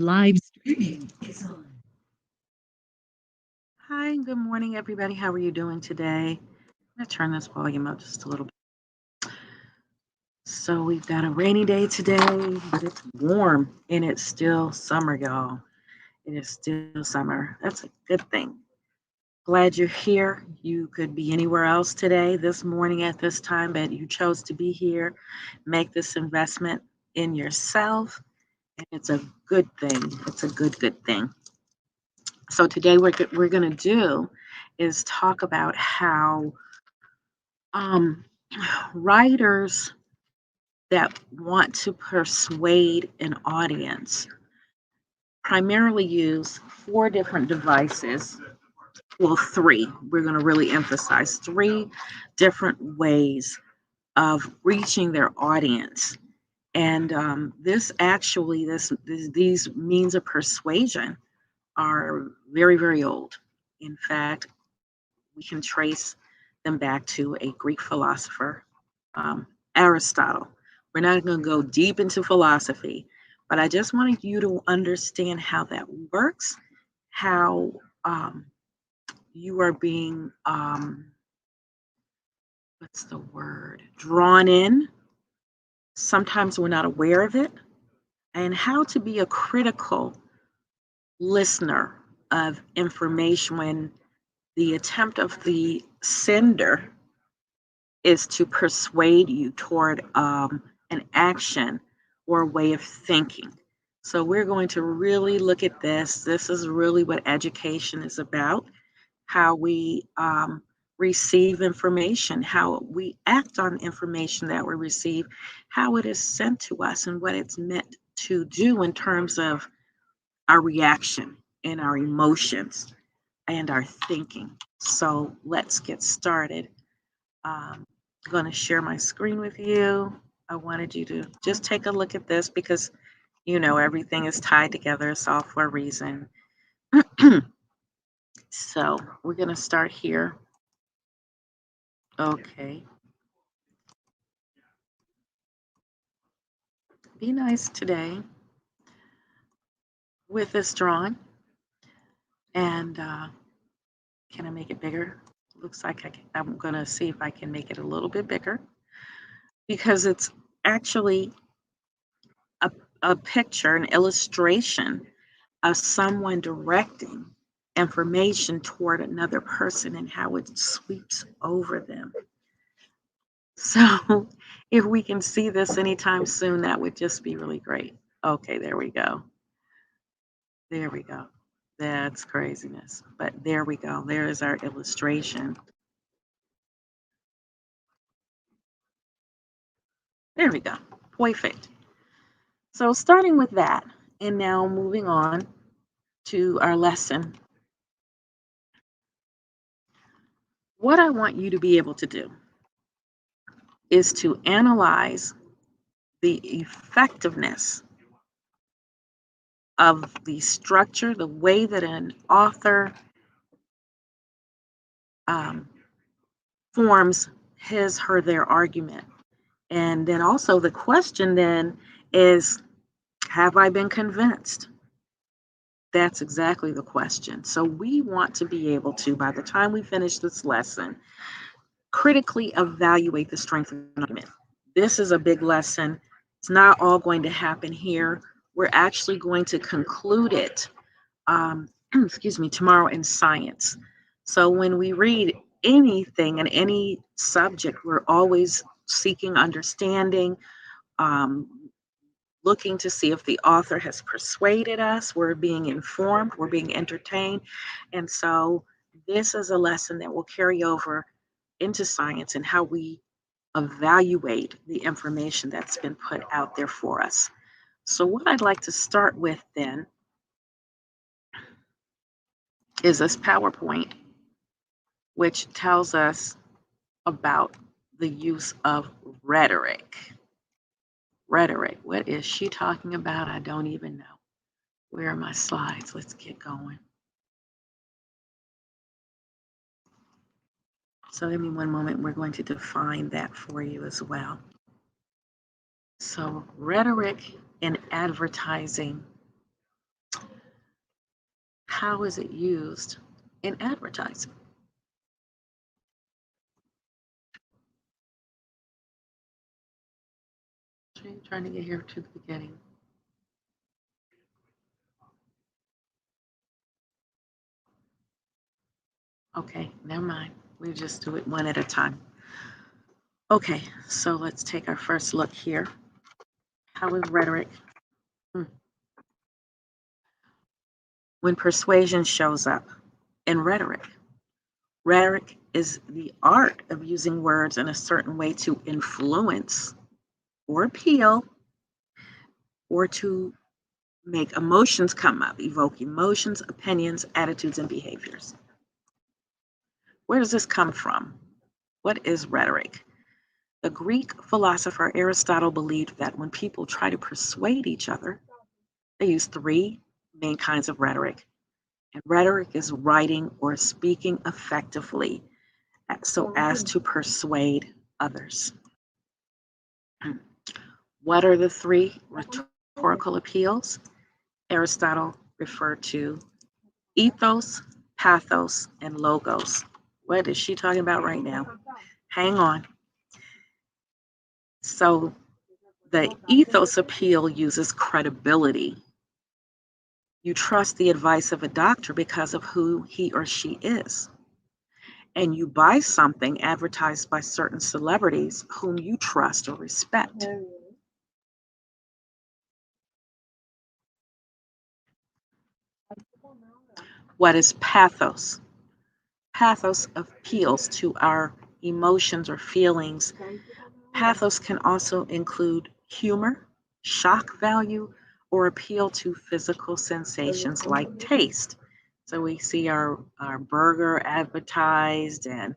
Live streaming is on. Hi, good morning, everybody. How are you doing today? I'm going to turn this volume up just a little bit. So, we've got a rainy day today, but it's warm and it's still summer, y'all. It is still summer. That's a good thing. Glad you're here. You could be anywhere else today, this morning at this time, but you chose to be here. Make this investment in yourself, and it's a good thing. It's a good thing. So, today, what we're going to do is talk about how um, writers that want to persuade an audience primarily use four different devices. Well, three. We're going to really emphasize three different ways of reaching their audience. And this actually, these means of persuasion are very, very old. In fact, we can trace them back to a Greek philosopher, Aristotle. We're not going to go deep into philosophy, but I just wanted you to understand how that works, how you are being, what's the word, drawn in. Sometimes we're not aware of it, and how to be a critical listener of information when the attempt of the sender is to persuade you toward an action or a way of thinking. So, we're going to really look at this. This is really what education is about, how we receive information, how we act on information that we receive, how it is sent to us, and what it's meant to do in terms of our reaction and our emotions and our thinking. So, let's get started. I'm going to share my screen with you. I wanted you to just take a look at this because everything is tied together. It's all for a reason. So we're going to start here. Okay. Be nice today with this drawing. And can I make it bigger? Looks like I'm going to see if I can make it a little bit bigger because it's actually a, a picture, an illustration of someone directing information toward another person and how it sweeps over them. So, if we can see this anytime soon, that would just be really great. Okay, there we go. There we go. That's craziness. But there we go. There is our illustration. There we go. Perfect. So, starting with that, and now moving on to our lesson, what I want you to be able to do is to analyze the effectiveness of the structure, the way that an author um, forms his, her, their argument. And then also the question then is, have I been convinced? That's exactly the question. So we want to be able to, by the time we finish this lesson, critically evaluate the strength of an argument. This is a big lesson. It's not all going to happen here. We're actually going to conclude it, excuse me, tomorrow in science. So when we read anything in any subject, we're always seeking understanding, um, looking to see if the author has persuaded us. We're being informed, we're being entertained. And so this is a lesson that will carry over into science and how we evaluate the information that's been put out there for us. So, what I'd like to start with then is this PowerPoint, which tells us about the use of rhetoric. Rhetoric. What is she talking about? I don't even know. Where are my slides? Let's get going. So, give me one moment. We're going to define that for you as well. So, rhetoric in advertising How is it used in advertising? Trying to get here to the beginning. Okay, never mind. We just do it one at a time. Okay, so let's take our first look here. How is rhetoric? Hmm. When persuasion shows up in rhetoric, rhetoric is the art of using words in a certain way to influence or appeal or to make emotions come up, evoke emotions, opinions, attitudes, and behaviors. Where does this come from? What is rhetoric? The Greek philosopher Aristotle believed that when people try to persuade each other, they use three main kinds of rhetoric. And rhetoric is writing or speaking effectively so as to persuade others. What are the three rhetorical appeals? Aristotle referred to ethos, pathos, and logos. What is she talking about right now? Hang on. So the ethos appeal uses credibility. You trust the advice of a doctor because of who he or she is. And you buy something advertised by certain celebrities whom you trust or respect. What is pathos? Pathos appeals to our emotions or feelings. Pathos can also include humor, shock value, or appeal to physical sensations like taste. So we see our burger advertised, and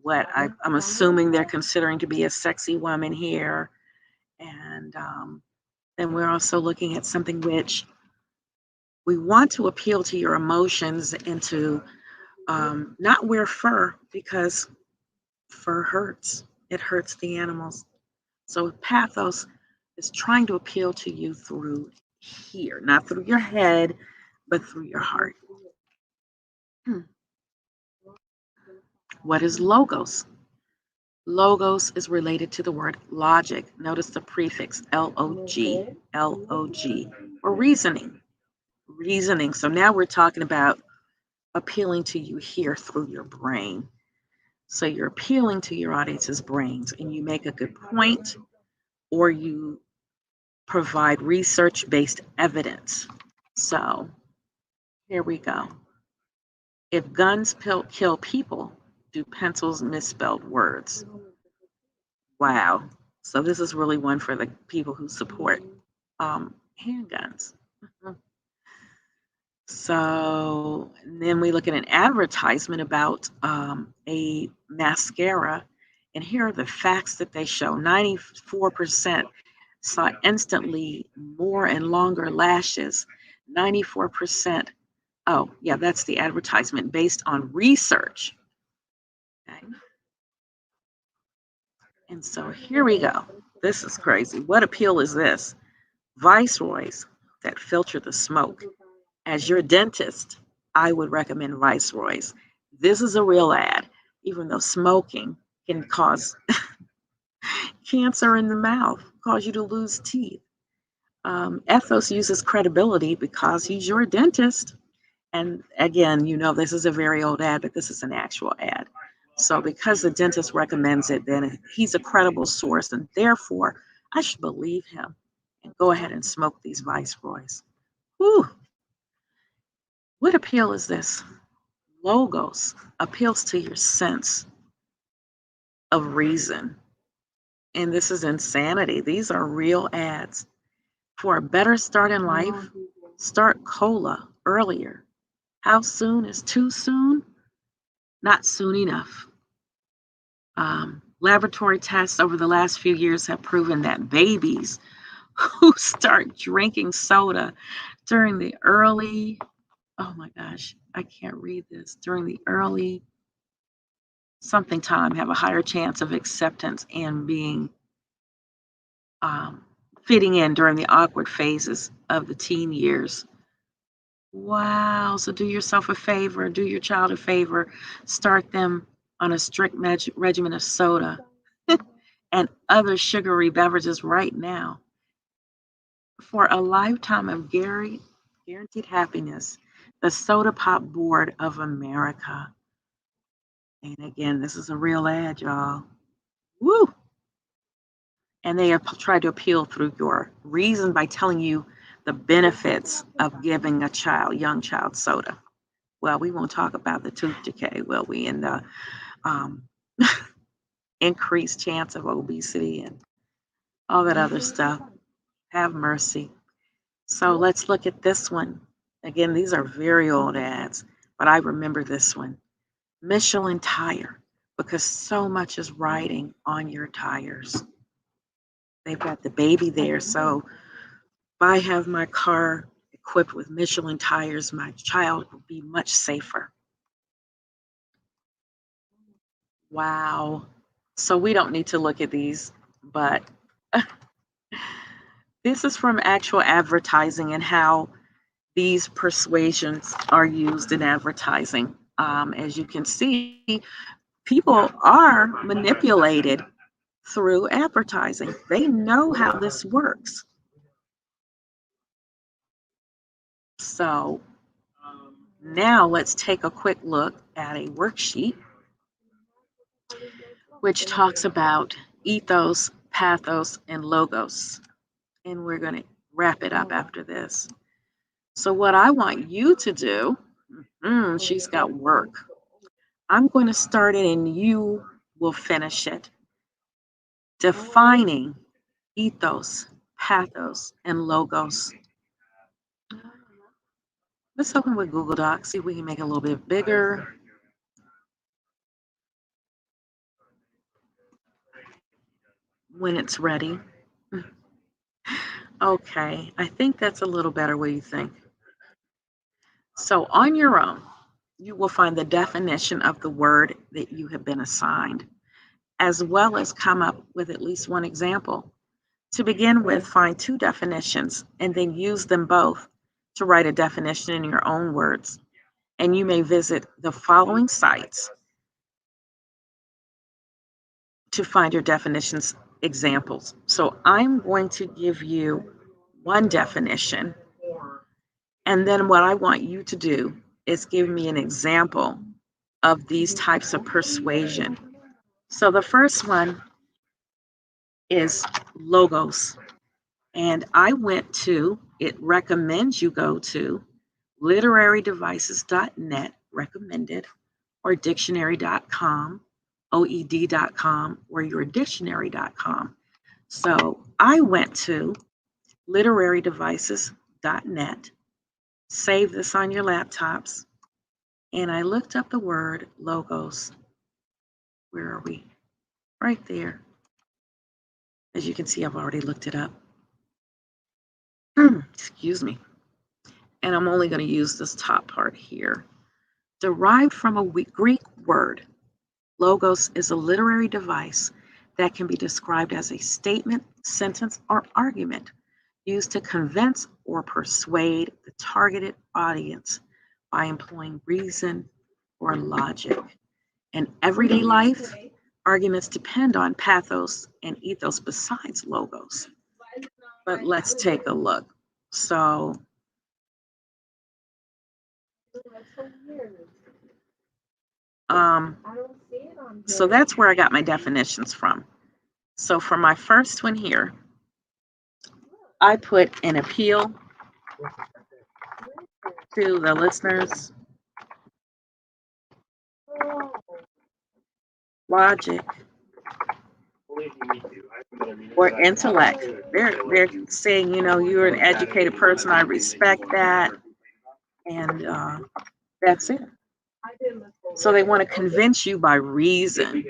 what I'm assuming they're considering to be a sexy woman here. And then we're also looking at something which we want to appeal to your emotions and to not wear fur because fur hurts. It hurts the animals. So pathos is trying to appeal to you through here, not through your head, but through your heart. Hmm. What is logos? Logos is related to the word logic. Notice the prefix L O G, or reasoning. Reasoning. So now we're talking about appealing to you here through your brain. So you're appealing to your audience's brains and you make a good point or you provide research based evidence. So here we go. If guns kill people, do pencils misspelled words? Wow. So this is really one for the people who support handguns. So then we look at an advertisement about a mascara, and here are the facts that they show. 94% saw instantly more and longer lashes. 94%. Oh, yeah, that's the advertisement based on research. Okay. And so here we go. This is crazy. What appeal is this? Viceroys that filter the smoke. As your dentist, I would recommend Viceroys. This is a real ad, even though smoking can cause cancer in the mouth, cause you to lose teeth. Ethos uses credibility because he's your dentist. And again, this is a very old ad, but this is an actual ad. So because the dentist recommends it, then he's a credible source, and therefore I should believe him and go ahead and smoke these Viceroys. Whew. What appeal is this? Logos appeals to your sense of reason. And this is insanity. These are real ads. For a better start in life, start cola earlier. How soon is too soon? Not soon enough. Laboratory tests over the last few years have proven that babies who start drinking soda during the early, oh my gosh, I can't read this, during the early something time have a higher chance of acceptance and being fitting in during the awkward phases of the teen years. Wow. So do yourself a favor, do your child a favor, start them on a strict regimen of soda and other sugary beverages right now for a lifetime of guaranteed happiness. The Soda Pop Board of America. And again, this is a real ad, y'all. Woo! And they have tried to appeal through your reason by telling you the benefits of giving a young child soda. Well, we won't talk about the tooth decay, will we? And the um, increased chance of obesity and all that other stuff. Have mercy. So let's look at this one. Again, these are very old ads, but I remember this one. Michelin tire, because so much is riding on your tires. They've got the baby there. So if I have my car equipped with Michelin tires, my child will be much safer. Wow. So we don't need to look at these, but this is from actual advertising and how these persuasions are used in advertising. As you can see, people are manipulated through advertising. They know how this works. So now let's take a quick look at a worksheet which talks about ethos, pathos, and logos. And we're going to wrap it up after this. So, what I want you to do, she's got work. I'm going to start it and you will finish it. Defining ethos, pathos, and logos. Let's open with Google Docs, see if we can make it a little bit bigger. When it's ready. Okay, I think that's a little better. What do you think? So on your own, you will find the definition of the word that you have been assigned, as well as come up with at least one example. To begin with, find two definitions and then use them both to write a definition in your own words. And you may visit the following sites to find your definitions examples. So I'm going to give you one definition, and then what I want you to do is give me an example of these types of persuasion. So the first one is logos. And I went to, it recommends you go to literarydevices.net, recommended, or dictionary.com, oed.com, or yourdictionary.com. So I went to literarydevices.net, save this on your laptops, and I looked up the word logos. Where are we? Right there. As you can see, I've already looked it up. Excuse me. And I'm only going to use this top part here. Derived from a Greek word, logos is a literary device that can be described as a statement, sentence, or argument used to convince or persuade the targeted audience by employing reason or logic. In everyday life, arguments depend on pathos and ethos besides logos. But let's take a look. So so that's where I got my definitions from. So for my first one here, I put an appeal to the listeners, logic, or intellect. They're saying, you're an educated person. I respect that, and that's it. So they want to convince you by reason.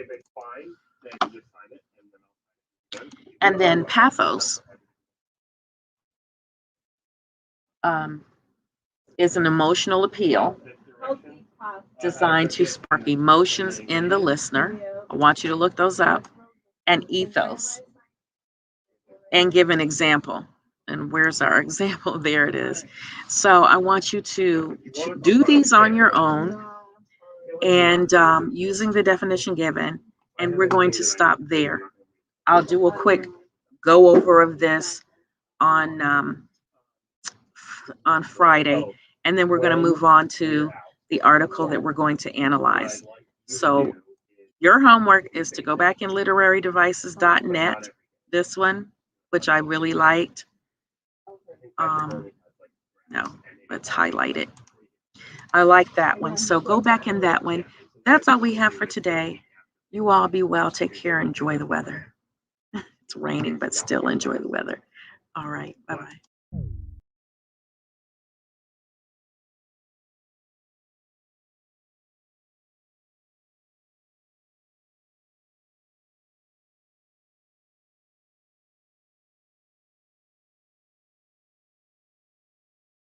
And then pathos is an emotional appeal designed to spark emotions in the listener. I want you to look those up. And ethos. And give an example. And where's our example? There it is. So I want you to do these on your own and using the definition given, and we're going to stop there. I'll do a quick go over of this on on Friday, and then we're going to move on to the article that we're going to analyze. So your homework is to go back in literarydevices.net, this one, which I really liked. No, let's highlight it. I like that one. So go back in that one. That's all we have for today. You all be well. Take care. Enjoy the weather. It's raining, but still enjoy the weather. All right. Bye bye.